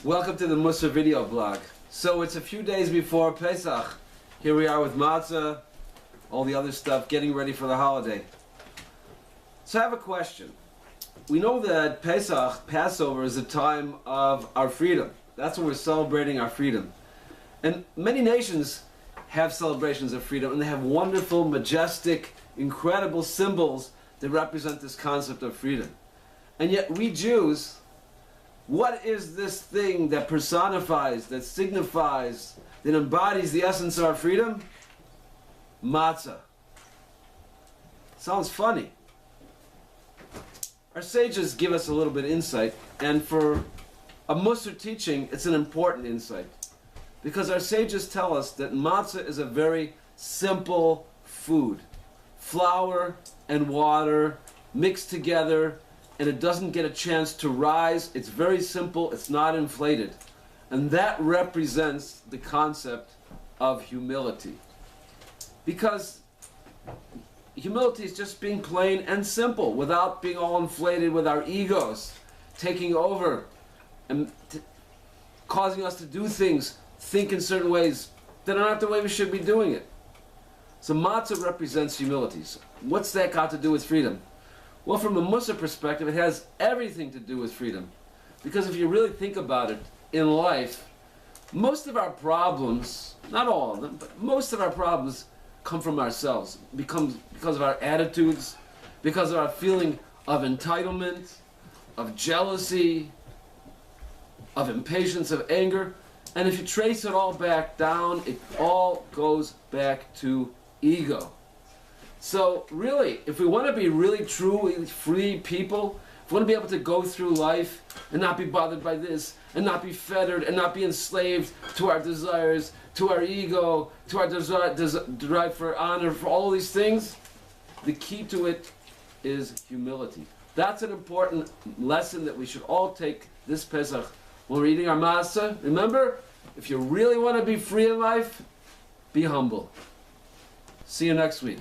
Welcome to the Mussar video blog. So it's a few days before Pesach. Here we are with matzah, all the other stuff, getting ready for the holiday. So I have a question. We know that Pesach, Passover, is a time of our freedom. That's when we're celebrating our freedom. And many nations have celebrations of freedom, and they have wonderful, majestic, incredible symbols that represent this concept of freedom. And yet we Jews, what is this thing that personifies, that signifies, that embodies the essence of our freedom? Matzah. Sounds funny. Our sages give us a little bit of insight, and for a Mussar teaching, it's an important insight. Because our sages tell us that matzah is a very simple food. Flour and water mixed together, and it doesn't get a chance to rise. It's very simple, it's not inflated. And that represents the concept of humility. Because humility is just being plain and simple, without being all inflated with our egos taking over and causing us to do things, think in certain ways that are not the way we should be doing it. So matzah represents humility. So what's that got to do with freedom? Well, from a Mussar perspective, it has everything to do with freedom. Because if you really think about it, in life, most of our problems, not all of them, but most of our problems come from ourselves. Because of our attitudes, because of our feeling of entitlement, of jealousy, of impatience, of anger. And if you trace it all back down, it all goes back to ego. So really, if we want to be really truly free people, if we want to be able to go through life and not be bothered by this, and not be fettered, and not be enslaved to our desires, to our ego, to our drive for honor, for all these things, the key to it is humility. That's an important lesson that we should all take this Pesach when we're eating our matzah. Remember, if you really want to be free in life, be humble. See you next week.